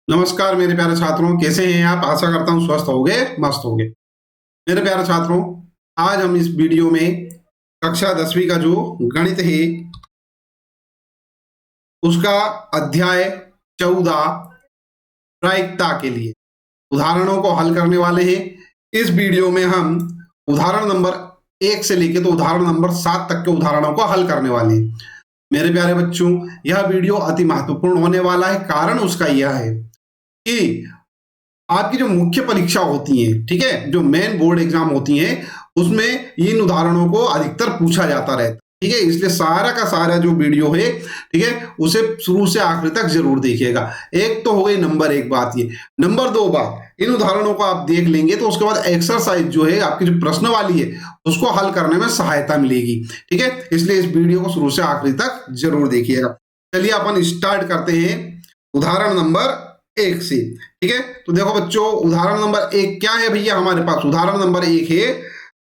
नमस्कार मेरे प्यारे छात्रों, कैसे हैं आप? आशा करता हूँ स्वस्थ होगे, मस्त होगे। मेरे प्यारे छात्रों, आज हम इस वीडियो में कक्षा 10वीं का जो गणित है उसका अध्याय 14 प्रायिकता के लिए उदाहरणों को हल करने वाले हैं। इस वीडियो में हम उदाहरण नंबर 1 से लेकर तो उदाहरण नंबर 7 तक के उदाहरणों को हल करने वाले हैं। मेरे प्यारे बच्चों, यह वीडियो अति महत्वपूर्ण होने वाला है। कारण उसका यह है कि आपकी जो मुख्य परीक्षा होती है, ठीक है, जो मेन बोर्ड एग्जाम होती हैं, उसमें इन उदाहरणों को अधिकतर पूछा जाता रहता है। ठीक है, इसलिए सारा का सारा जो वीडियो है, ठीक है, उसे शुरू से आखिर तक जरूर देखिएगा। एक तो हो गई नंबर 1 बात ये। नंबर 2 बात, इन उदाहरणों को आप देख लेंगे तो उसके बाद एक्सरसाइज जो है आपकी जो प्रश्न वाली है उसको हल करने में सहायता मिलेगी। ठीक है, इसलिए इस वीडियो को शुरू से आखिरी तक जरूर देखिएगा। चलिए अपन स्टार्ट करते हैं उदाहरण नंबर 1 से। ठीक है, तो देखो बच्चों, उदाहरण नंबर 1 क्या है भैया हमारे पास? उदाहरण नंबर 1 है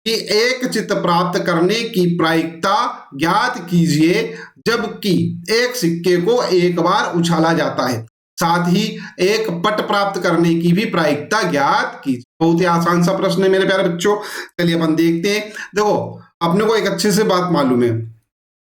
कि एक चित्र प्राप्त करने की प्रायिकता ज्ञात कीजिए जबकि एक सिक्के को एक बार उछाला जाता है, साथ ही एक पट प्राप्त करने की भी प्रायिकता ज्ञात कीजिए। बहुत ही आसान सा प्रश्न है मेरे प्यारे बच्चों। चलिए अपन देखते हैं। देखो, अपने को एक अच्छे से बात मालूम है,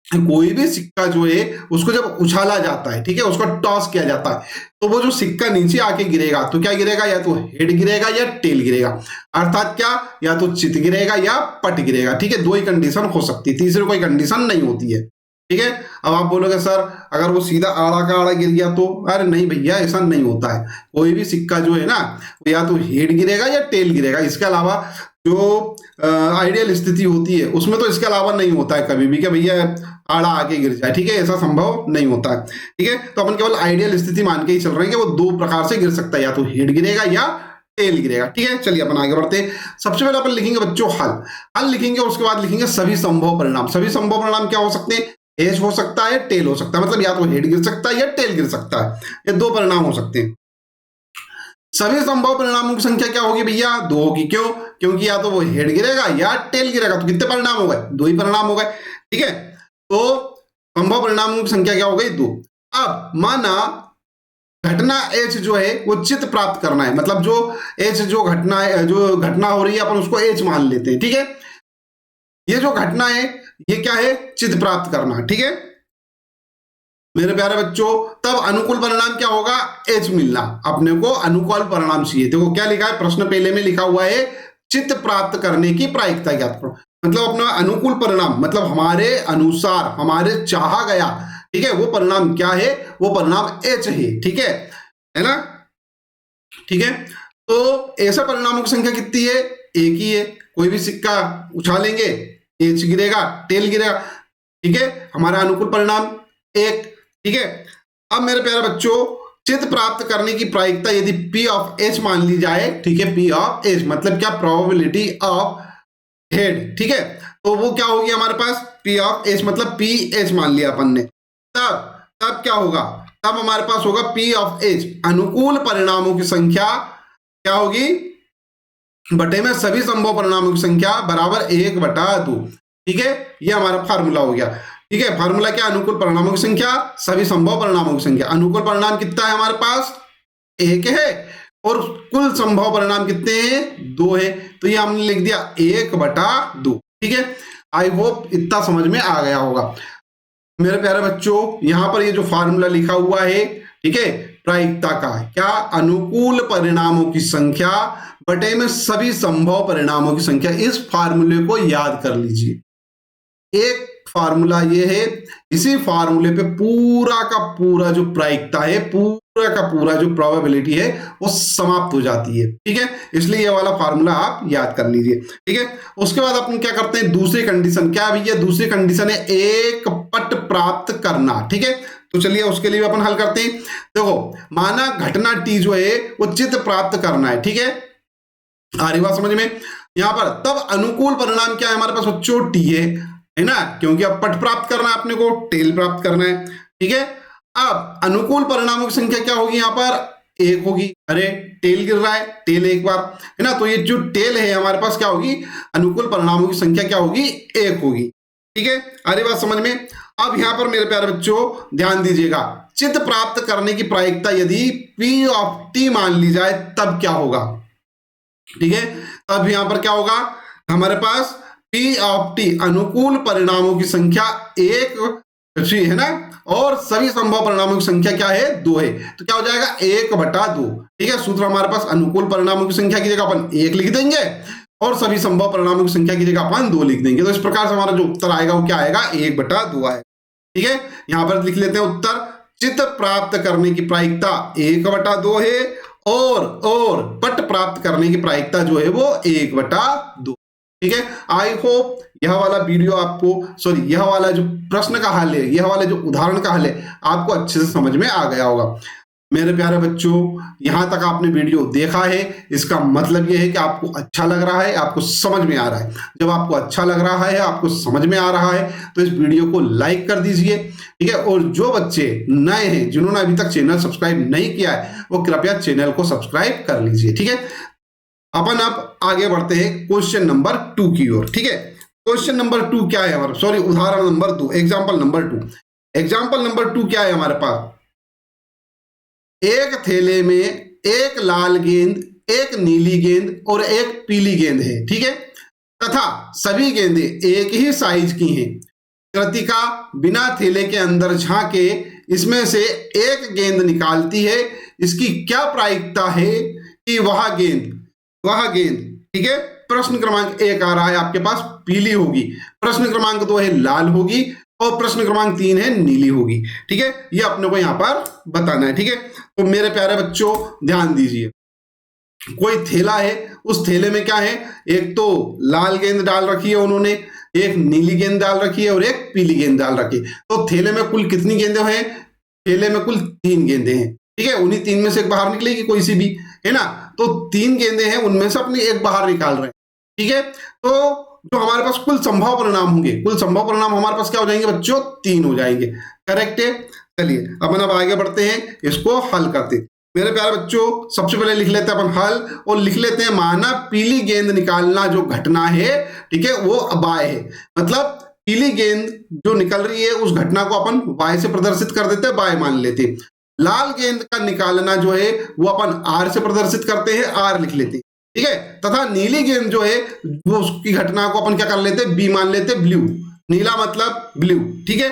कोई भी सिक्का जो है उसको जब उछाला जाता है, ठीक है, उसको टॉस किया जाता है, तो वो जो सिक्का नीचे आके गिरेगा तो क्या गिरेगा? या तो हेड गिरेगा या टेल गिरेगा। अर्थात क्या? या तो चित गिरेगा या पट गिरेगा। ठीक है, दो ही कंडीशन हो सकती है, तीसरी कोई कंडीशन नहीं होती है। ठीक है, अब आप बोलोगे सर अगर वो सीधा आड़ा का आड़ा गिर गया तो? अरे नहीं भैया, ऐसा नहीं होता है। कोई भी सिक्का जो है ना, या तो हेड गिरेगा या टेल गिरेगा। इसके अलावा जो आइडियल स्थिति होती है उसमें तो इसके अलावा नहीं होता है कभी भी कि भैया आड़ा आके गिर जाए। ठीक है, ऐसा संभव नहीं होता है। ठीक है, तो अपन केवल आइडियल स्थिति मान के ही चल रहे हैं कि वो दो प्रकार से गिर सकता है, या तो हेड गिरेगा या टेल गिरेगा। ठीक है, चलिए अपन आगे बढ़ते हैं। सबसे पहले अपन लिखेंगे बच्चों हल लिखेंगे, उसके बाद लिखेंगे सभी संभव परिणाम। सभी संभव परिणाम क्या हो सकते हैं? एच हो सकता है, टेल हो सकता है, मतलब या तो हेड गिर सकता है या टेल गिर सकता है। ये दो परिणाम हो सकते हैं। सभी संभव परिणामों की संख्या क्या होगी भैया? 2 होगी। क्यों? क्योंकि या तो वो हेड गिरेगा या टेल गिरेगा। तो कितने परिणाम हो गए? 2 ही परिणाम हो गए। ठीक है, तो संभव परिणामों की संख्या क्या हो गई? 2। अब माना घटना एच जो है वो चित्त प्राप्त करना है, मतलब जो एच जो घटना है, जो घटना हो रही है अपन उसको एच मान लेते हैं। ठीक है, ये जो घटना है ये क्या है? चित्त प्राप्त करना। ठीक है मेरे प्यारे बच्चों, तब अनुकूल परिणाम क्या होगा? एच मिलना। अपने को अनुकूल परिणाम चाहिए। देखो क्या लिखा है प्रश्न पहले में, लिखा हुआ है चित्त प्राप्त करने की प्रायिकता ज्ञात करो। मतलब अपना अनुकूल परिणाम, मतलब हमारे अनुसार, हमारे चाहा गया, ठीक है, वो परिणाम क्या है? वो परिणाम एच है। ठीक है ना? ठीक है, तो ऐसा परिणामों की संख्या कितनी है? एक ही है। कोई भी सिक्का उछालेंगे, एच गिरेगा, टेल गिरेगा। ठीक है, हमारा अनुकूल परिणाम एक। ठीक है, अब मेरे प्यारे बच्चों, चित्त प्राप्त करने की प्रायिकता यदि P ऑफ H मान ली जाए, ठीक है, P ऑफ H मतलब क्या? Probability of head. ठीक है, तो वो क्या होगी हमारे पास? P ऑफ H मतलब PH मान लिया अपन ने। तब क्या होगा? तब हमारे पास होगा P ऑफ H अनुकूल परिणामों की संख्या क्या होगी? बटे में सभी संभव परिणामों की संख्या बराबर 1/2। ठीक है, ये हमारा फार्मूला हो गया। ठीक है, फार्मूला क्या? अनुकूल परिणामों की संख्या सभी संभव परिणामों की संख्या। अनुकूल परिणाम कितना है हमारे पास? 1 है, और कुल संभव परिणाम कितने हैं? 2 है। तो ये हमने लिख दिया 1/2। ठीक है, आई होप इतना समझ में आ गया होगा मेरे प्यारे बच्चों। यहां पर ये जो फार्मूला लिखा हुआ है, ठीक है, प्रायिकता का क्या? अनुकूल परिणामों की संख्या बटे में सभी संभव परिणामों की संख्या। इस फार्मूले को याद कर लीजिए। एक फार्मूला ये है, इसी फार्मूले पे पूरा का पूरा जो प्रायिकता है, पूरा का पूरा जो प्रोबेबिलिटी है वो समाप्त हो जाती है। ठीक है, इसलिए ये वाला फार्मूला आप याद कर लीजिए। ठीक है, उसके बाद अपन क्या करते हैं? दूसरी कंडीशन क्या है भैया? दूसरी कंडीशन है एक पट प्राप्त करना। ठीक है, तो चलिए उसके लिए अपन हल करते हैं। देखो, माना घटना टी जो है वो चित्त प्राप्त करना है। ठीक है, आ रही बात समझ में? यहां पर तब अनुकूल परिणाम क्या है हमारे पास बच्चों? टी है ना, क्योंकि अब पट प्राप्त करना है अपने को, टेल प्राप्त करना है। ठीक है, अब अनुकूल परिणामों की संख्या क्या होगी? यहां पर 1 होगी। अरे टेल गिर रहा है, टेल एक बार है ना, तो ये जो टेल है हमारे पास क्या होगी? अनुकूल परिणामों की संख्या क्या होगी? 1 होगी। ठीक है, अरे बात समझ में? अब यहां पर मेरे प्यारे बच्चों ध्यान दीजिएगा, चित्त प्राप्त करने की प्रायिकता यदि P ऑफ T मान ली जाए तब क्या होगा, ठीक है। तब यहां पर क्या होगा, हमारे पास P ऑफ T अनुकूल परिणामों की संख्या एक है ना, और सभी संभव परिणामों की संख्या क्या है, 2 है। तो क्या हो जाएगा 1/2, ठीक है। सूत्र हमारे पास अनुकूल परिणामों की संख्या की जगह अपन 1 लिख देंगे और सभी संभव परिणामों की संख्या की जगह अपन 2 लिख देंगे। तो इस प्रकार से हमारा जो उत्तर आएगा वो क्या आएगा, 1/2 आएगा, ठीक है। यहां पर लिख लेते हैं उत्तर, चित्त प्राप्त करने की प्रायिकता 1/2 है और पट प्राप्त करने की प्रायिकता जो है वो 1/2, ठीक है। आई होप यह वाला वीडियो आपको यह वाला जो प्रश्न का हल है, यह वाला जो उदाहरण का हल है आपको अच्छे से समझ में आ गया होगा। मेरे प्यारे बच्चों, यहां तक आपने वीडियो देखा है, इसका मतलब यह है कि आपको अच्छा लग रहा है, आपको समझ में आ रहा है। जब आपको अच्छा लग रहा है, आपको समझ में आ रहा है, तो इस वीडियो को लाइक कर दीजिए, ठीक है। और जो बच्चे नए हैं, जिन्होंने अभी तक चैनल सब्सक्राइब नहीं किया है, वो कृपया चैनल को सब्सक्राइब कर लीजिए, ठीक है। अपन अब आगे बढ़ते हैं क्वेश्चन नंबर 2 की ओर, ठीक है। क्वेश्चन नंबर 2 क्या है हमारा, उदाहरण number 2, example number 2। Example number 2 क्या है हमारे पास, एक थैले में एक लाल गेंद, एक नीली गेंद और एक पीली गेंद है, ठीक है, तथा सभी गेंदें एक ही साइज की हैं। कृतिका बिना थैले के अंदर झांके इसमें से एक गेंद निकालती है, इसकी क्या प्रायिकता है कि वह गेंद, ठीक है। प्रश्न क्रमांक 1 आ रहा है आपके पास पीली होगी, प्रश्न क्रमांक 2 है लाल होगी और प्रश्न क्रमांक 3 है नीली होगी, ठीक है। ये अपने को यहां पर बताना है, ठीक है। तो मेरे प्यारे बच्चों ध्यान दीजिए, कोई थैला है, उस थैले में क्या है, एक तो लाल गेंद डाल रखी है उन्होंने, एक नीली गेंद डाल रखी है और एक पीली गेंद डाल रखी है। तो थैले में कुल कितनी गेंदें हैं, थैले में कुल 3 गेंदें हैं, ठीक है। उन्हीं 3 में से एक बाहर निकलेगी कोई सी भी, है ना। तो 3 गेंदें हैं, उनमें से अपनी एक बाहर निकाल रहे हैं, ठीक है। तो जो हमारे पास कुल संभव परिणाम होंगे, कुल संभव परिणाम हमारे पास क्या हो जाएंगे बच्चों, 3 हो जाएंगे, करेक्ट है। चलिए अपन अब आगे बढ़ते हैं, इसको हल करते हैं। मेरे प्यारे बच्चों सबसे पहले लिख लेते हैं अपन हल, और लिख लेते हैं माना पीली गेंद निकालना जो घटना है, ठीक है, वो बाय है। मतलब पीली गेंद जो निकल रही है उस घटना को अपन बाय से प्रदर्शित कर देते हैं, बाय मान लेते हैं। लाल गेंद का निकालना जो है वो अपन आर से प्रदर्शित करते हैं, आर लिख लेते हैं, ठीक है। तथा नीली गेंद जो है वो उसकी घटना को अपन क्या कर लेते हैं, बी मान लेते हैं, ब्लू, नीला मतलब ब्लू, ठीक है।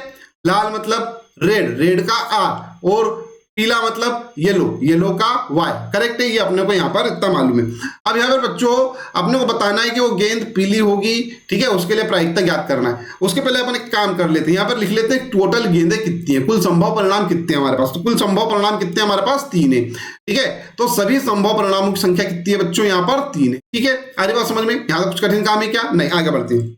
लाल मतलब रेड, रेड का आर, और पीला मतलब येलो, येलो का वाई, करेक्ट है। ये अपने को यहाँ पर इतना मालूम है। अब यहाँ पर बच्चों अपने को बताना है कि वो गेंद पीली होगी, ठीक है, उसके लिए प्रायिकता ज्ञात करना है। उसके पहले अपन एक काम कर लेते हैं, यहाँ पर लिख लेते हैं टोटल गेंदें कितनी है, कुल संभव परिणाम कितने हैं हमारे पास। तो कुल संभव परिणाम कितने हमारे पास, 3 है, ठीक है। तो सभी संभव परिणामों की संख्या कितनी है बच्चों, यहाँ पर 3 है, ठीक है। आगे बात समझ में, यहाँ कुछ कठिन काम है क्या, नहीं, आगे बढ़ते हैं।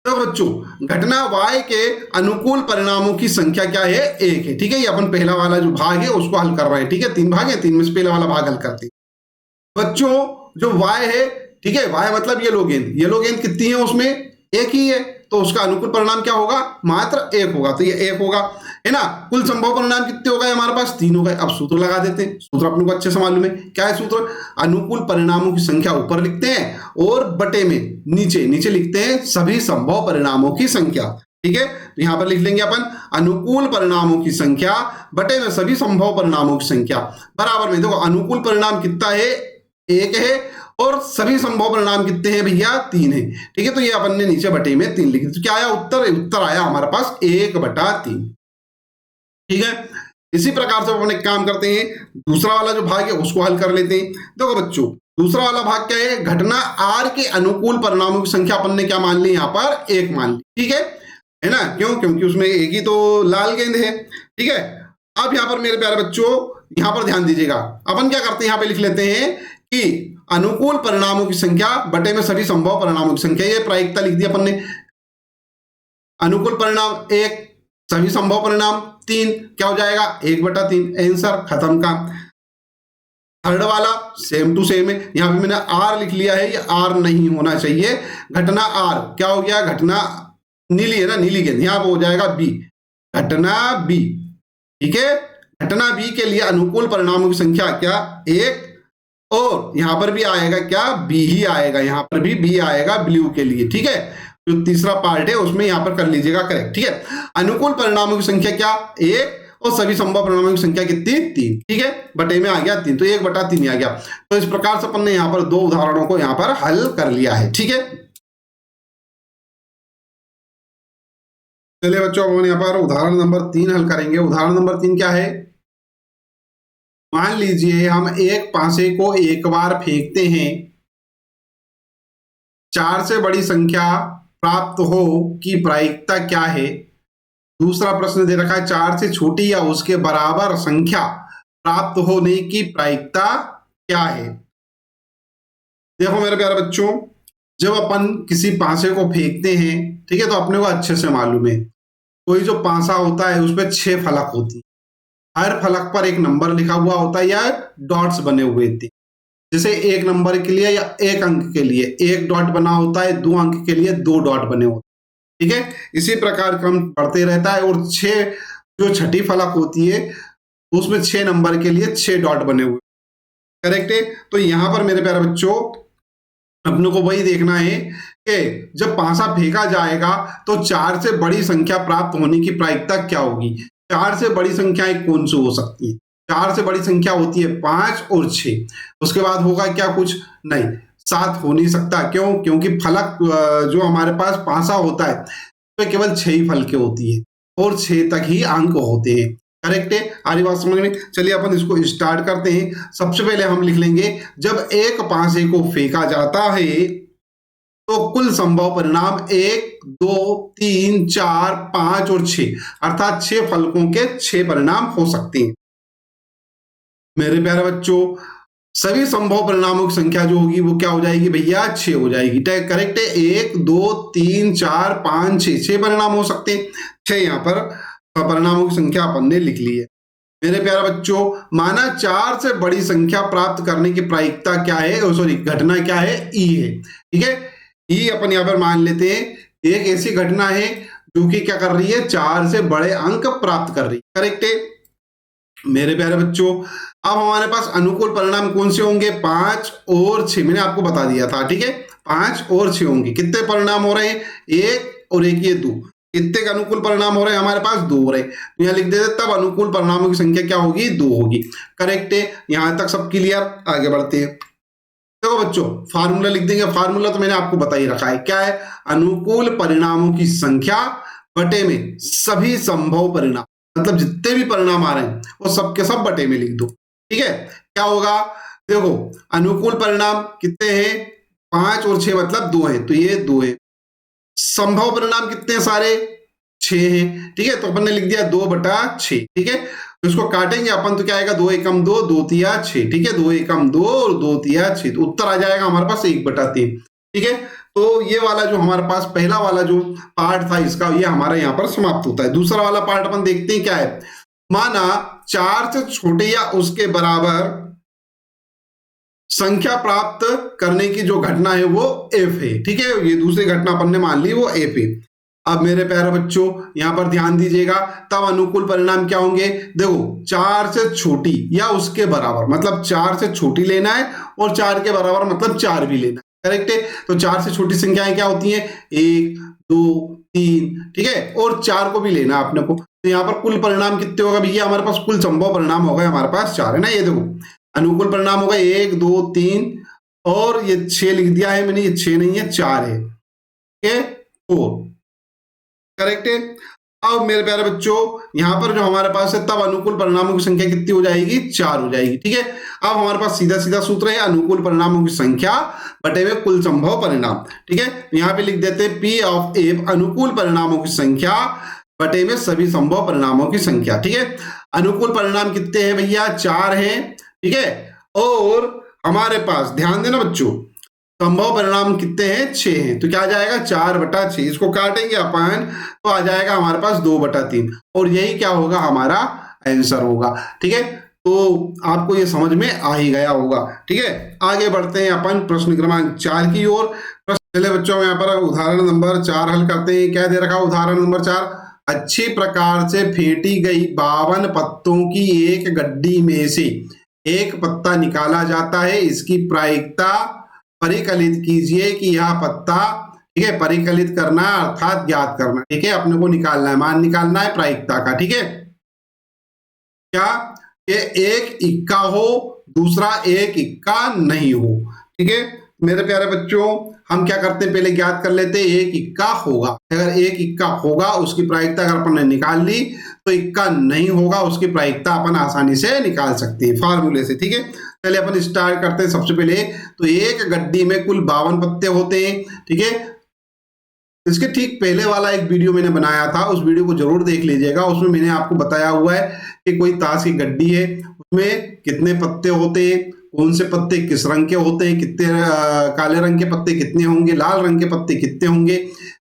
तो बच्चों घटना y के अनुकूल परिणामों की संख्या क्या है, 1 है, ठीक है। ये अपन पहला वाला जो भाग है उसको हल कर रहे हैं, ठीक है। 3 भाग है, 3 में से पहला वाला भाग हल करते हैं। बच्चों जो y है, ठीक है, y मतलब येलो गेंद, येलो गेंद कितनी है, उसमें 1 ही है, तो उसका अनुकूल परिणाम क्या होगा, मात्र 1 होगा, तो ये 1 होगा, है ना। कुल संभव परिणाम कितने हो गए हमारे पास, 3 हो गए। अब सूत्र लगा देते हैं, सूत्र अपने को अच्छे से मालूम है, क्या है सूत्र, अनुकूल परिणामों की संख्या ऊपर लिखते हैं और बटे में नीचे लिखते हैं सभी संभव परिणामों की संख्या, ठीक है। तो यहां पर लिख लेंगे अपन अनुकूल परिणामों की संख्या बटे में सभी संभव परिणामों की संख्या बराबर में, देखो अनुकूल परिणाम कितना है, 1 है, और सभी संभव परिणाम कितने हैं भैया, 3 है, ठीक है। तो ये अपन ने नीचे बटे में 3 लिख दिया। तो क्या आया उत्तर आया हमारे पास 1/3, ठीक है। इसी प्रकार से अपन एक काम करते हैं, दूसरा वाला जो भाग है उसको हल कर लेते हैं। देखो बच्चों दूसरा वाला भाग क्या है, घटना आर के अनुकूल परिणामों की संख्या अपन ने क्या मान ली, यहाँ पर 1 मान ली, ठीक है ना। क्यों, क्योंकि उसमें एक ही तो लाल गेंद है, ठीक है। अब यहाँ पर मेरे प्यारे बच्चों यहाँ पर ध्यान दीजिएगा, अपन क्या करते हैं, यहाँ पे लिख लेते हैं कि अनुकूल परिणामों की संख्या बटे में सभी संभव परिणामों की संख्या, ये प्रायिकता लिख दी अपन ने। अनुकूल परिणाम 1, सभी संभव परिणाम 3, क्या हो जाएगा 1/3, आंसर खत्म का। थर्ड वाला सेम टू सेम है, यहां पे मैंने आर लिख लिया है, ये आर नहीं होना चाहिए, घटना आर क्या हो गया, घटना नीली है ना, नीली गेंद, यहां पर हो जाएगा बी, घटना बी, ठीक है। घटना बी के लिए अनुकूल परिणामों की संख्या क्या, 1, और यहां पर भी आएगा क्या, बी ही आएगा, यहां पर भी बी आएगा ब्लू के लिए, ठीक है। जो तीसरा पार्ट है उसमें यहाँ पर कर लीजिएगा करेक्ट। ठीक है, अनुकूल परिणामों की संख्या क्या 1 और सभी संभव परिणामों की संख्या कितनी 3। ठीक है, बटे में आ गया 3, तो 1/3 आ गया। तो इस प्रकार से अपन ने यहाँ पर 2 उदाहरणों को यहाँ पर हल कर लिया है। ठीक है, चलिए बच्चों अपन यहाँ पर उदाहरण नंबर 3 हल करेंगे। उदाहरण नंबर 3 क्या है, मान लीजिए हम एक पासे को एक बार फेंकते हैं, 4 से बड़ी संख्या प्राप्त हो की प्रायिकता क्या है। दूसरा प्रश्न दे रखा है 4 से छोटी या उसके बराबर संख्या प्राप्त होने की प्रायिकता क्या है। देखो मेरे प्यारे बच्चों, जब अपन किसी पासे को फेंकते हैं, ठीक है, तो अपने को अच्छे से मालूम है कोई जो पासा होता है उसमें 6 फलक होती है, हर फलक पर एक नंबर लिखा हुआ होता है या डॉट्स बने हुए थे। जैसे 1 नंबर के लिए या 1 अंक के लिए 1 डॉट बना होता है, 2 अंक के लिए 2 डॉट बने होते हैं। ठीक है, इसी प्रकार क्रम बढ़ते रहता है और 6 जो छठी फलक होती है उसमें 6 नंबर के लिए 6 डॉट बने हुए। करेक्ट है, तो यहां पर मेरे प्यारे बच्चों अपने को वही देखना है कि जब पासा फेंका जाएगा तो 4 से बड़ी संख्या प्राप्त होने की प्रायिकता क्या होगी। 4 से बड़ी संख्याएं कौन सी हो सकती है। 4 से बड़ी संख्या होती है 5 और 6। उसके बाद होगा क्या, कुछ नहीं, 7 हो नहीं सकता। क्यों, क्योंकि फलक जो हमारे पास पासा होता है तो केवल 6 ही फलके होती है और 6 तक ही अंक होते हैं। करेक्ट है, आरी बात समझ में। चलिए अपन इसको स्टार्ट करते हैं। सबसे पहले हम लिख लेंगे जब एक पासे को फेंका जाता है तो कुल संभव परिणाम 1, 2, 3, 4, 5 और 6, अर्थात 6 फलकों के 6 परिणाम हो सकते हैं। मेरे प्यारे बच्चों, सभी संभव परिणामों की संख्या जो होगी वो क्या हो जाएगी भैया, 6 हो जाएगी। करेक्ट है, 1, 2, 3, 4, 5, 6 परिणाम हो सकते हैं। 6 यहाँ पर परिणामों की संख्या अपन ने लिख ली है। मेरे प्यारे बच्चों, माना 4 से बड़ी संख्या प्राप्त करने की प्रायिकता क्या है, सॉरी घटना क्या है, ई है। ठीक है, ई अपन यहाँ पर मान लेते हैं एक ऐसी घटना है जो कि क्या कर रही है, 4 से बड़े अंक प्राप्त कर रही है। करेक्ट है मेरे प्यारे बच्चों, अब हमारे पास अनुकूल परिणाम कौन से होंगे, 5 और 6। मैंने आपको बता दिया था। ठीक है, 5 और 6 होंगे। कितने परिणाम हो रहे हैं, 1 और 1 ये 2। कितने का अनुकूल परिणाम हो रहे हैं हमारे पास, 2 हो रहे हैं। तो यहाँ लिख देते, तब अनुकूल परिणामों की संख्या क्या होगी, 2 होगी। करेक्ट है, यहां तक सब क्लियर। आगे बढ़ते हैं। देखो बच्चों, फार्मूला लिख देंगे। फार्मूला तो मैंने आपको बता ही रखा है, क्या है, अनुकूल परिणामों की संख्या बटे में सभी संभव परिणाम, मतलब जितने भी परिणाम आ रहे हैं वो सबके सब बटे में लिख दो। ठीक है, क्या होगा, देखो अनुकूल परिणाम कितने हैं, 5 और 6 मतलब 2 है, तो ये 2 है। संभव परिणाम कितने हैं, सारे 6 हैं। ठीक है, तो अपन ने लिख दिया 2/6। ठीक है, तो इसको काटेंगे अपन तो क्या आएगा, 2 एकम 2, 2 तिया 6। ठीक है, 2 एकम 2 और 2 तिया 6, तो उत्तर आ जाएगा हमारे पास 1/3। ठीक है, तो ये वाला जो हमारे पास पहला वाला जो पार्ट था इसका, ये हमारा यहाँ पर समाप्त होता है। दूसरा वाला पार्ट अपन देखते हैं क्या है। माना 4 से छोटे या उसके बराबर संख्या प्राप्त करने की जो घटना है वो एफ है। ठीक है, ये दूसरी घटना अपन ने मान ली, वो एफ है। अब मेरे प्यारे बच्चों यहां पर ध्यान दीजिएगा, तब अनुकूल परिणाम क्या होंगे, देखो 4 से छोटी या उसके बराबर, मतलब 4 से छोटी लेना है और 4 के बराबर मतलब 4 भी लेना है। करेक्ट है, तो 4 से छोटी संख्याएं क्या होती हैं, 1, 2, 3। ठीक है, और 4 को भी लेना है अपने को। तो यहाँ पर कुल परिणाम कितने होगा भैया, हमारे पास कुल संभव परिणाम होगा हमारे पास 4 है ना। ये देखो अनुकूल परिणाम होगा 1, 2, 3 और ये 6 लिख दिया है मैंने, ये 6 नहीं है 4 है। ठीक है, 4। करेक्ट है। अब मेरे प्यारे बच्चों यहां पर जो हमारे पास है, तब अनुकूल परिणामों की संख्या कितनी हो जाएगी, 4 हो जाएगी। ठीक है, अब हमारे पास सीधा सीधा सूत्र है, अनुकूल परिणामों की संख्या बटे में कुल संभव परिणाम। ठीक है, यहां पे लिख देते हैं P ऑफ एफ अनुकूल परिणामों की संख्या बटे में सभी संभव परिणामों की संख्या। ठीक है, अनुकूल परिणाम कितने हैं भैया, 4 हैं। ठीक है, और हमारे पास ध्यान देना बच्चों, संभव परिणाम कितने हैं, 6 हैं। तो क्या आ जाएगा, 4/6। इसको काटेंगे अपन तो आ जाएगा हमारे पास 2/3, और यही क्या होगा, हमारा आंसर होगा। ठीक है, तो आपको ये समझ में आ ही गया होगा। ठीक है, आगे बढ़ते हैं अपन प्रश्न क्रमांक 4 की ओर। चलिए बच्चों, यहाँ पर उदाहरण नंबर 4 हल करते हैं। क्या दे रखा उदाहरण नंबर 4, अच्छी प्रकार से फेंटी गई 52 पत्तों की एक गड्डी में से एक पत्ता निकाला जाता है। इसकी प्रायिकता परिकलित कीजिए कि यह पत्ता ठीक है, परिकलित करना अर्थात ज्ञात करना, ठीक है, अपने को निकालना है, मान निकालना है प्रायिकता का, ठीक है। क्या कि एक इक्का हो, दूसरा एक इक्का नहीं हो, ठीक है। मेरे प्यारे बच्चों, हम क्या करते हैं, पहले ज्ञात कर लेते हैं एक इक्का होगा। अगर एक इक्का होगा उसकी प्रायिकता अगर अपन ने निकाल ली, तो इक्का नहीं होगा उसकी प्रायिकता अपन आसानी से निकाल सकते हैं फार्मूले से, ठीक है। पहले अपन स्टार्ट करते हैं सबसे पहले। तो एक गड्डी में कुल 52 पत्ते होते हैं, ठीक है। इसके ठीक पहले वाला एक वीडियो मैंने बनाया था, उस वीडियो को जरूर देख लीजिएगा। उसमें मैंने आपको बताया हुआ है कि कोई ताश की गड्डी है, उसमें कितने पत्ते होते हैं, कौन से पत्ते किस रंग के होते हैं, कितने काले रंग के पत्ते कितने होंगे, लाल रंग के पत्ते कितने होंगे,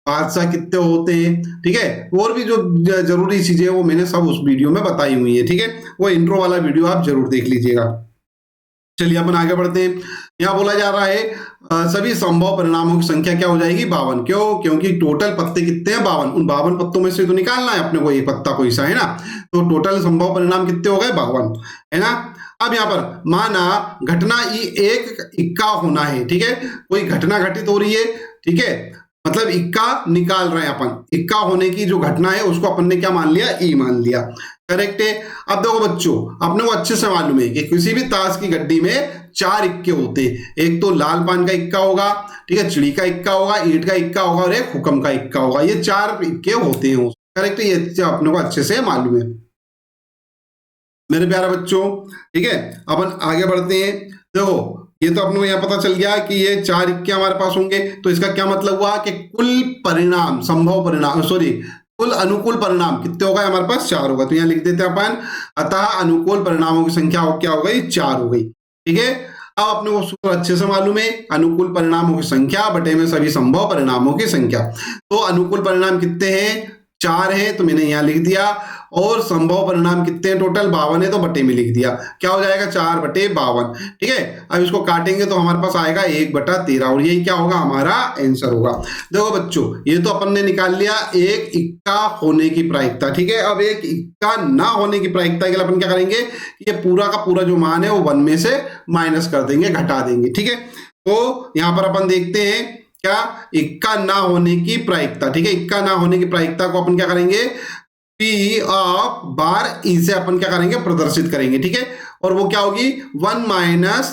बादशाह कितने होते हैं, ठीक है। और भी जो जरूरी चीजें वो मैंने सब उस वीडियो में बताई हुई है, ठीक है। वो इंट्रो वाला वीडियो आप जरूर देख लीजिएगा। चलिए अपन आगे बढ़ते हैं। यहाँ बोला जा रहा है सभी संभव परिणामों की संख्या क्या हो जाएगी, 52। क्यों? क्योंकि टोटल पत्ते कितने हैं, 52। उन 52 पत्तों में से तो निकालना है अपने को एक पत्ता कोई सा, है ना। तो टोटल संभव परिणाम कितने हो गए, 52, है ना। अब यहाँ पर माना घटना एक इक्का होना है, ठीक है। कोई घटना घटित हो रही है, ठीक है, मतलब इक्का निकाल रहे हैं अपन। इक्का होने की जो घटना है उसको अपन ने क्या मान लिया, ई मान लिया, करेक्ट है। अब देखो बच्चों, अपने को अच्छे से मालूम है कि किसी भी ताश की गड्डी में 4 इक्के होते हैं। एक तो लाल पान का इक्का होगा, ठीक है, चिड़ी का इक्का होगा, ईंट का इक्का होगा और एक हुक्म का इक्का होगा। ये 4 इक्के होते हैं, करेक्ट है। ये अपने को अच्छे से मालूम है मेरे प्यारे बच्चों, ठीक है। अपन आगे बढ़ते हैं। देखो ये तो अपने को यहाँ पता चल गया कि ये 4 इक्के हमारे पास होंगे। तो इसका क्या मतलब हुआ कि कुल परिणाम, संभव परिणाम, सॉरी कुल अनुकूल परिणाम कितने हो गए हमारे पास, 4 होगा। तो यहाँ लिख देते हैं अपन, अतः अनुकूल परिणामों की संख्या क्या हो गई, 4 हो गई, ठीक है। अब अपने को सूत्र अच्छे से मालूम है, अनुकूल परिणामों की संख्या बटे में सभी संभव परिणामों की संख्या। तो अनुकूल परिणाम कितने हैं, 4 है, तो मैंने यहाँ लिख दिया। और संभव परिणाम कितने हैं, टोटल 52 है, तो बटे में लिख दिया। क्या हो जाएगा, 4/52, ठीक है। अब इसको काटेंगे तो हमारे पास आएगा 1/13 और यही क्या होगा, हमारा आंसर होगा। देखो बच्चों, ये तो अपन ने निकाल लिया एक इक्का होने की प्रायिकता, ठीक है। अब एक इक्का ना होने की प्रायिकता के लिए अपन क्या करेंगे, ये पूरा का पूरा जो मान है वो 1 में से माइनस कर देंगे, घटा देंगे, ठीक है। तो यहां पर अपन देखते हैं क्या, इक्का ना होने की प्रायिकता, ठीक है। इक्का ना होने की प्रायिकता को अपन क्या करेंगे, P ऑफ बार ई से अपन क्या करेंगे, प्रदर्शित करेंगे, ठीक है। और वो क्या होगी, 1 माइनस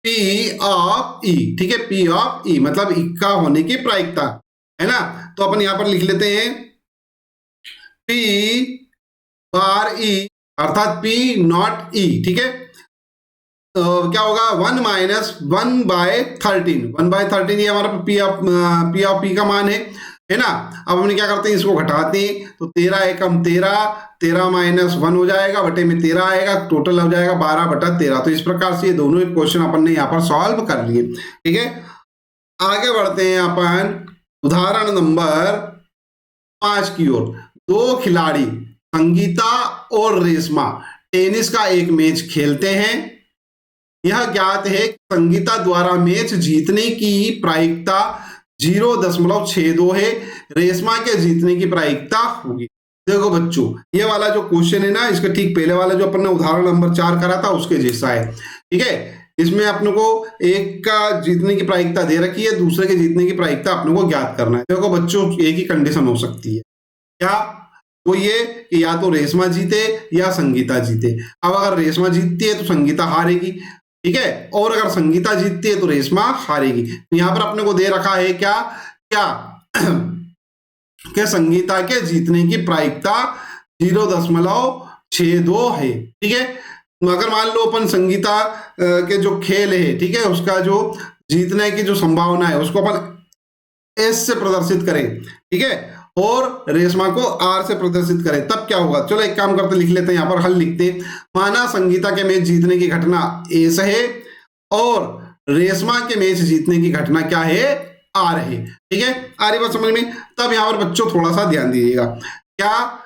P ऑफ ई, ठीक है। P ऑफ ई मतलब इक्का होने की प्रायिकता, है ना। तो अपन यहां पर लिख लेते हैं P बार ई अर्थात P नॉट ई, ठीक है। तो क्या होगा, 1 माइनस 1/13, 1/13 ये हमारा P ऑफ P का मान है ना। अब हमने क्या करते हैं, इसको घटाते हैं। तो 13 एकम 13, 13 माइनस 1 हो जाएगा, बटे में 13 आएगा, टोटल हो जाएगा 12/13। तो इस प्रकार से ये दोनों क्वेश्चन अपन ने यहाँ पर सॉल्व कर लिए, ठीक है। आगे बढ़ते हैं अपन उदाहरण नंबर 5 की ओर। 2 खिलाड़ी संगीता और रेशमा टेनिस का एक मैच खेलते हैं। यह ज्ञात है कि संगीता द्वारा मैच जीतने की प्रायिकता 0.62 है, रेशमा के जीतने की प्रायिकता होगी। देखो बच्चों, ये वाला जो क्वेश्चन है ना, इसके ठीक पहले वाला जो अपन ने उदाहरण नंबर 4 करा था उसके जैसा है, ठीक है। इसमें अपने को एक का जीतने की प्रायिकता दे रखी है, दूसरे के जीतने की प्रायिकता अपने को ज्ञात करना है। देखो बच्चों, एक ही कंडीशन हो सकती है, क्या, वो ये कि या तो रेशमा जीते या संगीता जीते। अब अगर रेशमा जीतती है तो संगीता हारेगी, ठीक है, और अगर संगीता जीतती है तो रेशमा हारेगी। तो यहां पर अपने को दे रखा है क्या क्या कि संगीता के जीतने की प्रायिकता 0.62 है, ठीक है। अगर मान लो अपन संगीता के जो खेल है, ठीक है, उसका जो जीतने की जो संभावना है उसको अपन एस से प्रदर्शित करें, ठीक है, और रेशमा को आर से प्रदर्शित करें, तब क्या होगा। चलो एक काम करते, लिख लेते हैं, यहाँ पर हल लिखते हैं। माना संगीता के मैच जीतने की घटना एस है और रेशमा के मैच जीतने की घटना क्या है, आर है, ठीक है। आ रही बात समझ में। तब यहाँ पर बच्चों थोड़ा सा ध्यान दीजिएगा, क्या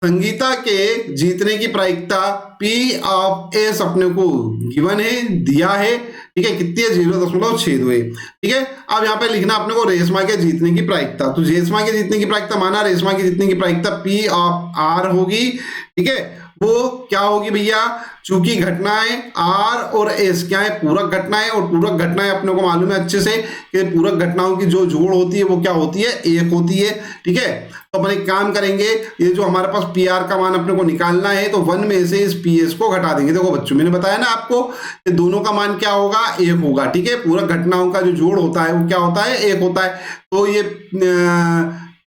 संगीता के जीतने की प्रायिकता P ऑफ एस अपने को गिवन है, दिया है, ठीक है, कितनी है, 0.62 है, ठीक है। अब यहाँ पे लिखना अपने को रेशमा के जीतने की प्रायिकता। तो रेशमा के जीतने की प्रायिकता, माना रेशमा की जीतने की प्रायिकता P ऑफ आर होगी, ठीक है, वो क्या होगी भैया, चूंकि घटनाएं आर और एस क्या है, पूरक घटनाएं, और पूरक घटनाएं अपने को मालूम है अच्छे से कि पूरक घटनाओं की जो जोड़ होती है वो क्या होती है, एक होती है। ठीक है, तो अपन एक काम करेंगे, ये जो हमारे पास पी आर का मान अपने को निकालना है, तो 1 में से इस पी एस को घटा देंगे। देखो बच्चों, मैंने बताया ना आपको कि दोनों का मान क्या होगा, एक होगा। ठीक है, पूरक घटनाओं का जो जोड़ होता है वो क्या होता है, एक होता है। तो ये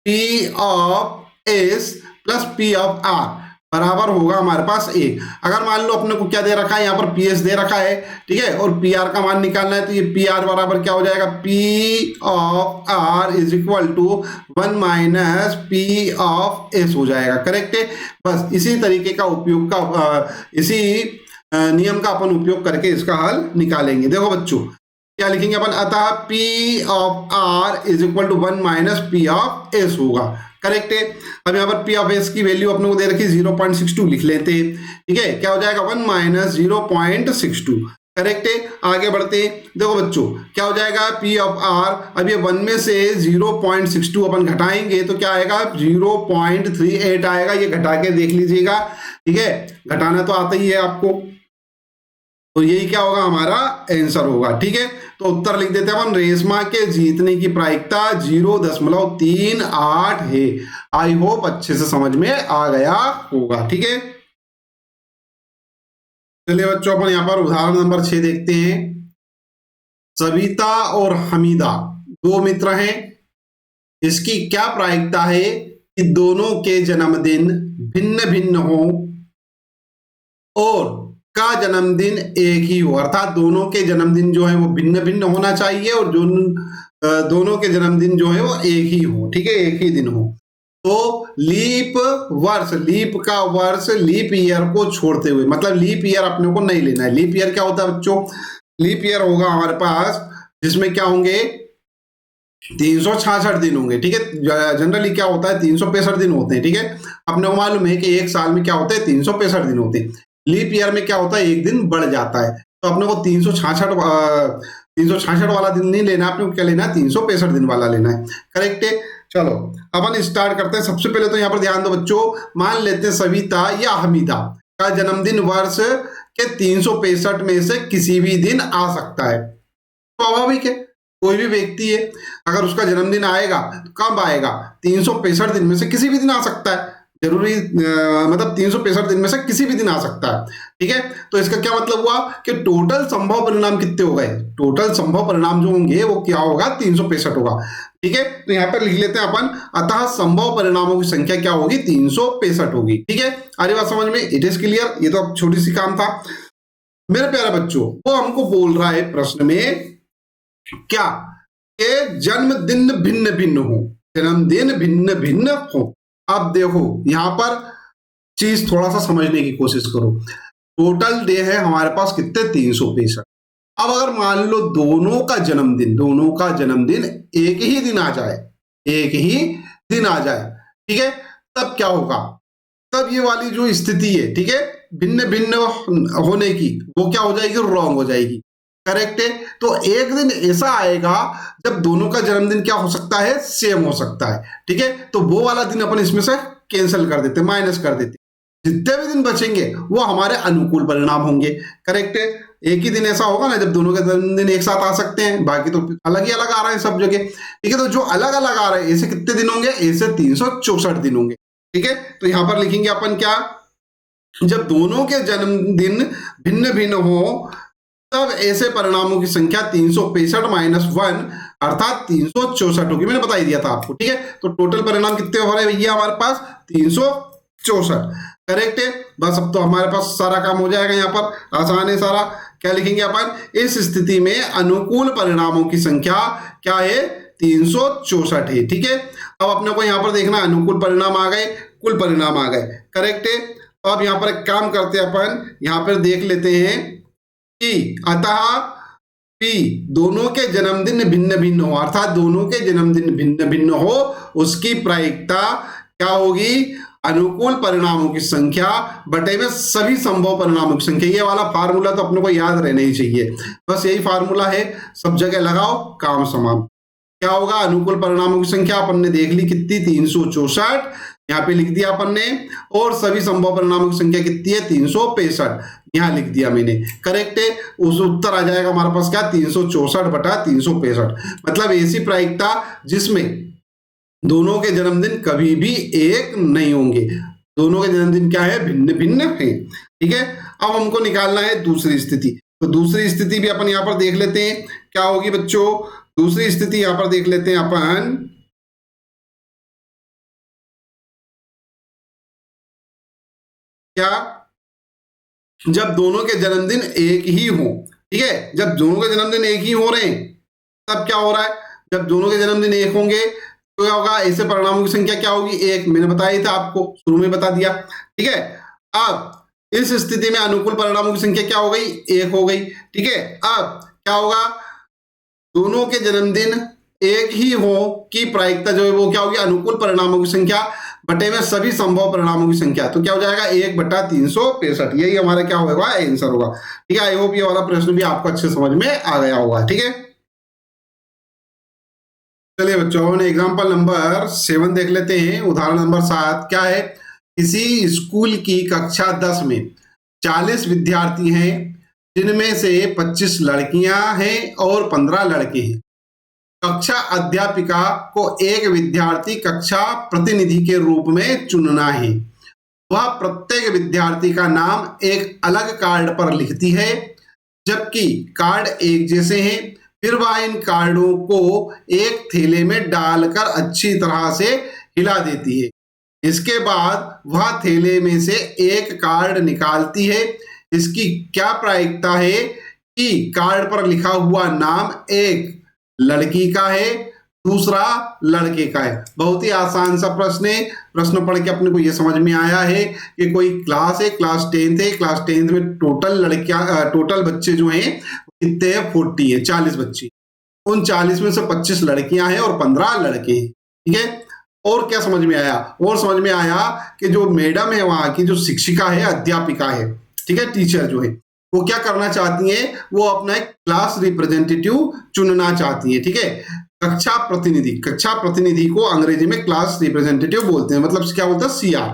P of S plus P of R बराबर होगा हमारे पास ए। अगर मान लो अपने को क्या दे रखा है, यहाँ पर पी एस दे रखा है, ठीक है, और पी आर का मान निकालना है, तो ये पी आर बराबर क्या हो जाएगा, P of R is equal to 1 minus P of S हो जाएगा। करेक्ट है, बस इसी तरीके का उपयोग का इसी नियम का अपन उपयोग करके इसका हल निकालेंगे। देखो बच्चों, क्या लिखेंगे अपन, अतः P of R is equal to 1 minus P of S होगा। करेक्ट है, अब यहाँ पर पी ऑफ एस की वैल्यू अपने को दे रखी 0.62 लिख लेते हैं। ठीक है, क्या हो जाएगा 1 माइनस 0.62। करेक्ट है, आगे बढ़ते हैं। देखो बच्चों, क्या हो जाएगा पी ऑफ आर, अब ये 1 में से 0.62 अपन घटाएंगे तो क्या आएगा 0.38 आएगा। ये घटा के देख लीजिएगा। ठीक है, घटाना तो आता ही है आपको, तो यही क्या होगा, हमारा आंसर होगा। ठीक है, तो उत्तर लिख देते हैं अपन, रेशमा के जीतने की प्रायिकता 0.38 है। आई होप अच्छे से समझ में आ गया होगा। ठीक है, चलिए बच्चों, अपन यहां पर उदाहरण नंबर 6 देखते हैं। सविता और हमीदा 2 मित्र हैं। इसकी क्या प्रायिकता है कि दोनों के जन्मदिन भिन्न भिन्न हो और का जन्मदिन एक ही हो, अर्थात दोनों के जन्मदिन जो है वो भिन्न भिन्न होना चाहिए और जो दोनों के जन्मदिन जो है वो एक ही हो। ठीक है, एक ही दिन हो। तो लीप वर्ष, लीप का वर्ष लीप ईयर को छोड़ते हुए, मतलब लीप ईयर अपने को नहीं लेना है। लीप ईयर क्या होता है बच्चों, लीप ईयर होगा हमारे पास जिसमें क्या होंगे 366 दिन होंगे। ठीक है, जनरली क्या होता है 365 दिन होते हैं। ठीक है, अपने को मालूम है कि एक साल में क्या होता है 365 दिन होते हैं। लीप ईयर में क्या होता है एक दिन बढ़ जाता है। तो अपने को 366 वाला दिन नहीं लेना, अपने को क्या लेना है 365 दिन वाला लेना है। करेक्ट है, चलो अपन स्टार्ट करते हैं। सबसे पहले तो यहाँ पर ध्यान दो बच्चों, मान लेते हैं सविता या हमीदा का जन्मदिन वर्ष के 365 में से किसी भी दिन आ सकता है। स्वाभाविक है, कोई भी व्यक्ति है अगर उसका जन्मदिन आएगा तो कब आएगा, 365 दिन में से किसी भी दिन आ सकता है। जरूरी मतलब 365 दिन में से किसी भी दिन आ सकता है। ठीक है, तो इसका क्या मतलब हुआ कि टोटल संभव परिणाम कितने हो गए, टोटल संभव परिणाम जो होंगे वो क्या होगा 365 होगा। ठीक है, तो यहां पर लिख लेते हैं अपन, अतः संभव परिणामों की संख्या क्या होगी 365 होगी। ठीक है, अरे बात समझ में, इट इज क्लियर। ये तो अब छोटी सी काम था मेरे प्यारे बच्चों। वो हमको बोल रहा है प्रश्न में क्या कि जन्मदिन भिन्न भिन्न हो, जन्मदिन भिन्न भिन्न हो। अब देखो यहां पर चीज थोड़ा सा समझने की कोशिश करो। टोटल डे है हमारे पास कितने 365। अब अगर मान लो दोनों का जन्मदिन एक ही दिन आ जाए, एक ही दिन आ जाए, ठीक है, तब क्या होगा, तब ये वाली जो स्थिति है, ठीक है, भिन्न भिन्न होने की, वो क्या हो जाएगी, रॉन्ग हो जाएगी। करेक्ट है, तो एक दिन ऐसा आएगा जब दोनों का जन्मदिन क्या हो सकता है, सेम हो सकता है। ठीक है, तो वो वाला दिन अपन इसमें से कैंसिल कर देते, माइनस कर देते। जितने भी दिन बचेंगे वो हमारे अनुकूल परिणाम होंगे। करेक्ट है, एक ही दिन ऐसा होगा ना जब दोनों के जन्मदिन एक साथ आ सकते हैं, बाकी तो अलग ही अलग आ रहे हैं सब जगह। ठीक है, तो जो अलग अलग आ रहे हैं ऐसे कितने दिन होंगे, ऐसे 364 दिन होंगे। ठीक है, तो यहां पर लिखेंगे अपन क्या, जब दोनों के जन्मदिन भिन्न भिन्न हो तब ऐसे परिणामों की संख्या 365 माइनस 1 अर्थात 364 होगी। मैंने बता ही दिया था आपको। ठीक है, तो टोटल परिणाम कितने हो रहे हैं भैया हमारे पास 364। करेक्ट है, बस अब तो हमारे पास सारा काम हो जाएगा। यहाँ पर आसान है सारा। क्या लिखेंगे अपन, इस स्थिति में अनुकूल परिणामों की संख्या क्या है 364 है। ठीक है, अब अपने को यहाँ पर देखना अनुकूल परिणाम आ गए, कुल परिणाम आ गए। करेक्ट है, तो अब यहाँ पर एक काम करते हैं अपन, यहाँ पर देख लेते हैं कि अतः P दोनों के जन्मदिन भिन्न भिन्न हो, अर्थात दोनों के जन्मदिन भिन्न भिन्न हो, उसकी प्रायिकता क्या होगी, अनुकूल परिणामों की संख्या बटे में सभी संभव परिणामों की संख्या। ये वाला फार्मूला तो अपने को याद रहना ही चाहिए, बस यही फार्मूला है, सब जगह लगाओ काम समान। क्या होगा, अनुकूल परिणामों की संख्या अपन ने देख ली कितनी 364 यहाँ पे लिख दिया अपन ने, और सभी संभव परिणामों की संख्या कितनी है 365, यहाँ लिख दिया मैंने। करेक्ट है, उस उत्तर आ जाएगा हमारे पास क्या 364/365। मतलब ऐसी प्रायिकता जिसमें दोनों के जन्मदिन कभी भी एक नहीं होंगे, दोनों के जन्मदिन क्या है भिन्न भिन्न है। ठीक है, अब हमको निकालना है दूसरी स्थिति। तो दूसरी स्थिति भी अपन यहाँ पर देख लेते हैं क्या होगी बच्चों। दूसरी स्थिति यहाँ पर देख लेते हैं अपन। क्या, जब दोनों के जन्मदिन एक ही हो, ठीक है, जब दोनों के जन्मदिन एक ही हो रहे हैं तब क्या हो रहा है, जब दोनों के जन्मदिन एक होंगे तो क्या होगा, ऐसे परिणामों की संख्या क्या होगी एक। मैंने बताया था आपको, शुरू में बता दिया। ठीक है, अब इस स्थिति में अनुकूल परिणामों की संख्या क्या हो गई एक हो गई। ठीक है, अब क्या होगा, दोनों के जन्मदिन एक ही हो की प्रायिकता जो है वो क्या होगी अनुकूल परिणामों की संख्या बटे में सभी संभव परिणामों की संख्या। तो क्या हो जाएगा 1/365, यही हमारा क्या होगा आंसर होगा। ठीक है, आई होप ये वाला प्रश्न भी आपको अच्छे समझ में आ गया होगा। ठीक है, चलिए बच्चों एग्जांपल नंबर 7 देख लेते हैं। उदाहरण नंबर 7 क्या है, किसी स्कूल की कक्षा 10 में 40 विद्यार्थी हैं, जिनमें से 25 लड़कियां हैं और 15 लड़के हैं। कक्षा अध्यापिका को एक विद्यार्थी कक्षा प्रतिनिधि के रूप में चुनना है। वह प्रत्येक विद्यार्थी का नाम एक अलग कार्ड पर लिखती है, जबकि कार्ड एक जैसे हैं। फिर वह इन कार्डों को एक थैले में डालकर अच्छी तरह से हिला देती है। इसके बाद वह थैले में से एक कार्ड निकालती है। इसकी क्या प्रायिकता है कि कार्ड पर लिखा हुआ नाम एक लड़की का है, दूसरा लड़के का है। बहुत ही आसान सा प्रश्न है। प्रश्न पढ़ के अपने को यह समझ में आया है कि कोई क्लास है, क्लास 10th है, क्लास 10th में टोटल बच्चे जो हैं कितने हैं 40 है, 40 बच्चे। उन 40 में से 25 लड़कियां हैं और 15 लड़के हैं। ठीक है, और क्या समझ में आया, और समझ में आया कि जो मैडम है वहां की जो शिक्षिका है अध्यापिका है, ठीक है, टीचर जो है वो क्या करना चाहती हैं, वो अपना एक क्लास रिप्रेजेंटेटिव चुनना चाहती है। ठीक है, कक्षा प्रतिनिधि को अंग्रेजी में क्लास रिप्रेजेंटेटिव बोलते हैं, मतलब क्या बोलते हैं CR।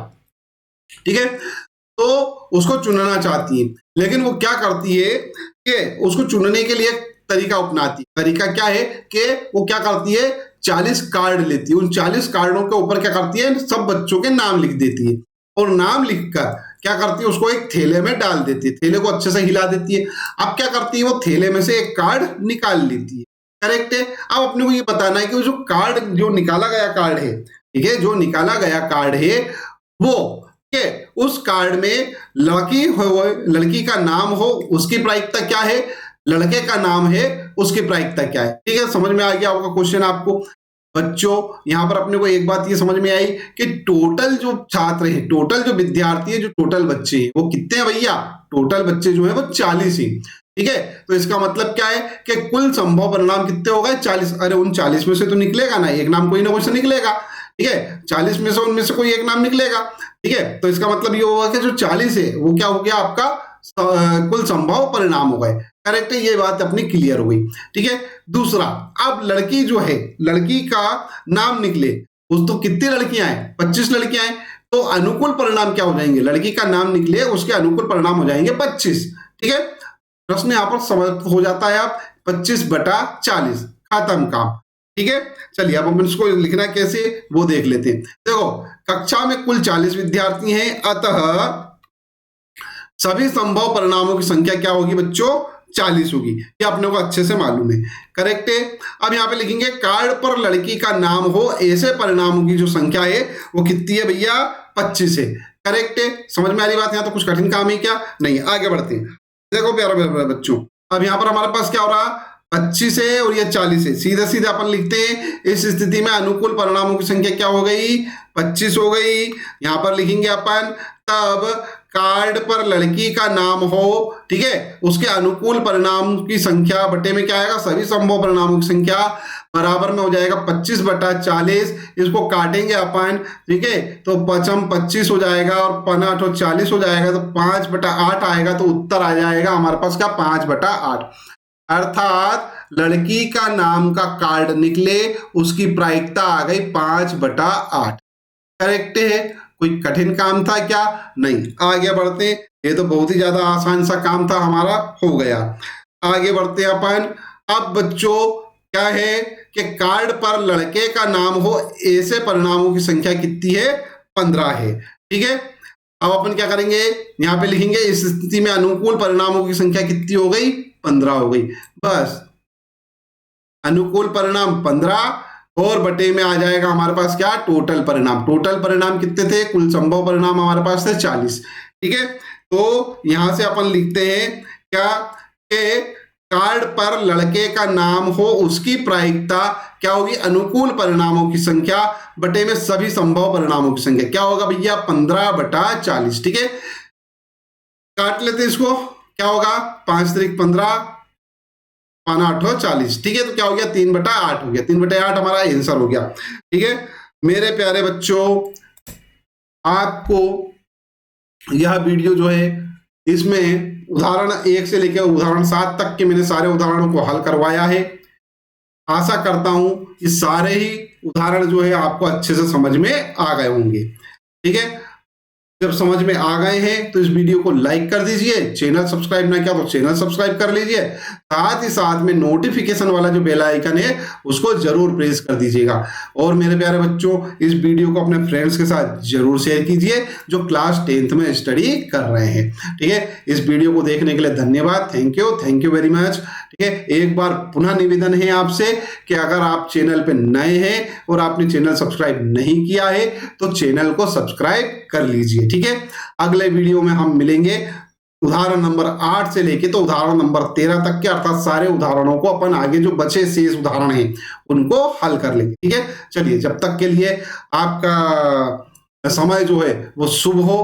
ठीक है, तो उसको चुनना चाहती है, लेकिन वो क्या करती है कि उसको चुनने के लिए तरीका अपनाती है। तरीका क्या है कि वो क्या करती है 40 कार्ड लेती है, उन 40 कार्डों के ऊपर क्या करती है सब बच्चों के नाम लिख देती है, और नाम लिखकर क्या करती है उसको एक थैले में डाल देती है, थैले को अच्छे से हिला देती है। अब क्या करती है वो थैले में से एक कार्ड निकाल लेती है। करेक्ट है, अब अपने को ये बताना है कि जो कार्ड जो निकाला गया कार्ड है, ठीक है, जो निकाला गया कार्ड है वो के उस कार्ड में लड़की का नाम हो उसकी प्रायिकता क्या है, लड़के का नाम है उसकी प्रायिकता क्या है। ठीक है, समझ में आ गया होगा क्वेश्चन आपको। बच्चों यहां पर अपने को एक बात ये समझ में आई कि टोटल जो छात्र हैं, टोटल जो विद्यार्थी है, जो टोटल बच्चे हैं वो कितने हैं भैया, टोटल बच्चे जो है वो 40 ही। ठीक है, तो इसका मतलब क्या है कि कुल संभव परिणाम कितने हो गए 40। अरे उन 40 में से तो निकलेगा ना एक नाम, कोई ना कोई से निकलेगा। ठीक है, 40 में से उनमें से कोई एक नाम निकलेगा। ठीक है, तो इसका मतलब ये होगा कि जो 40 है वो क्या हो गया आपका कुल संभव परिणाम हो गए। करेक्ट है, ये बात अपनी क्लियर हो गई। ठीक है, दूसरा, अब लड़की जो है, लड़की का नाम निकले, उस तो कितनी लड़कियां हैं 25 लड़कियां हैं, तो अनुकूल परिणाम क्या हो जाएंगे, लड़की का नाम निकले उसके अनुकूल परिणाम हो जाएंगे 25। ठीक है, प्रश्न यहां पर समाप्त हो जाता है। आप 25/40 खत्म काम। ठीक है, चलिए अब हम इसको लिखना कैसे वो देख लेते हैं। देखो कक्षा में कुल 40 विद्यार्थी हैं, अतः सभी संभव परिणामों की संख्या क्या होगी बच्चों 40 होगी, ये अपने को अच्छे से मालूम है। करेक्ट है, अब यहाँ पे लिखेंगे कार्ड पर लड़की का नाम हो ऐसे परिणामों की जो संख्या है वो कितनी है भैया 25 है। करेक्ट है, समझ में आ रही बात, यहाँ तो कुछ कठिन काम है क्या, नहीं। आगे बढ़ते हैं। देखो प्यारे बच्चों, अब यहाँ पर हमारे पास क्या हो रहा 25 है और ये 40 है, सीधे सीधे अपन लिखते हैं। इस स्थिति में अनुकूल परिणामों की संख्या क्या हो गई 25 हो गई। यहाँ पर लिखेंगे अपन, तब कार्ड पर लड़की का नाम हो, ठीक है, उसके अनुकूल परिणाम की संख्या बटे में क्या आएगा सभी संभव परिणामों की संख्या बराबर में हो जाएगा 25/40। इसको काटेंगे अपन, ठीक है, तो 25 हो जाएगा और 5 40 हो जाएगा, तो 5/8 आएगा। तो उत्तर आ जाएगा हमारे पास क्या 5/8। अर्थात लड़की का नाम का कार्ड निकले उसकी प्रायिकता आ गई 5/8। करेक्ट है। कोई कठिन काम था क्या? नहीं। आगे बढ़ते हैं, ये तो बहुत ही ज्यादा आसान सा काम था हमारा, हो गया। आगे बढ़ते हैं अपन। अब बच्चों क्या है कि कार्ड पर लड़के का नाम हो ऐसे परिणामों की संख्या कितनी है? 15 है। ठीक है, अब अपन क्या करेंगे, यहां पे लिखेंगे इस स्थिति में अनुकूल परिणामों की संख्या कितनी हो गई? 15 हो गई। बस अनुकूल परिणाम 15 और बटे में आ जाएगा हमारे पास क्या? टोटल परिणाम। टोटल परिणाम कितने थे? कुल संभव परिणाम हमारे पास थे 40। ठीक है, तो यहां से अपन लिखते हैं क्या कि कार्ड पर लड़के का नाम हो उसकी प्रायिकता क्या होगी? अनुकूल परिणामों की संख्या बटे में सभी संभव परिणामों की संख्या। क्या होगा भैया? 15/40। ठीक है, काट लेते हैं इसको। क्या होगा? 5 3 15, 5 8 40। ठीक है, तो क्या हो गया? 3/8 हो गया। 3/8 हमारा आंसर हो गया। ठीक है मेरे प्यारे बच्चों, आपको यह वीडियो जो है इसमें उदाहरण 1 से लेकर उदाहरण 7 तक के मैंने सारे उदाहरणों को हल करवाया है। आशा करता हूं कि सारे ही उदाहरण जो है आपको अच्छे से समझ में आ गए होंगे। ठीक है, जब समझ में आ गए हैं तो इस वीडियो को लाइक कर दीजिए। चैनल सब्सक्राइब ना किया तो चैनल सब्सक्राइब कर लीजिए। साथ ही साथ में नोटिफिकेशन वाला जो बेल आइकन है उसको जरूर प्रेस कर दीजिएगा। और मेरे प्यारे बच्चों, इस वीडियो को अपने फ्रेंड्स के साथ जरूर शेयर कीजिए जो क्लास 10th में स्टडी कर रहे हैं। ठीक है, इस वीडियो को देखने के लिए धन्यवाद। Thank you very much. ठीक है, एक बार पुनः निवेदन है आपसे कि अगर आप चैनल पे नए हैं और आपने चैनल सब्सक्राइब नहीं किया है तो चैनल को सब्सक्राइब कर लीजिए। ठीक है, अगले वीडियो में हम मिलेंगे उदाहरण नंबर 8 से लेके तो उदाहरण नंबर 13 तक के, अर्थात सारे उदाहरणों को अपन आगे जो बचे शेष उदाहरण हैं उनको हल कर लेंगे। ठीक है, चलिए जब तक के लिए आपका समय जो है वो शुभ हो।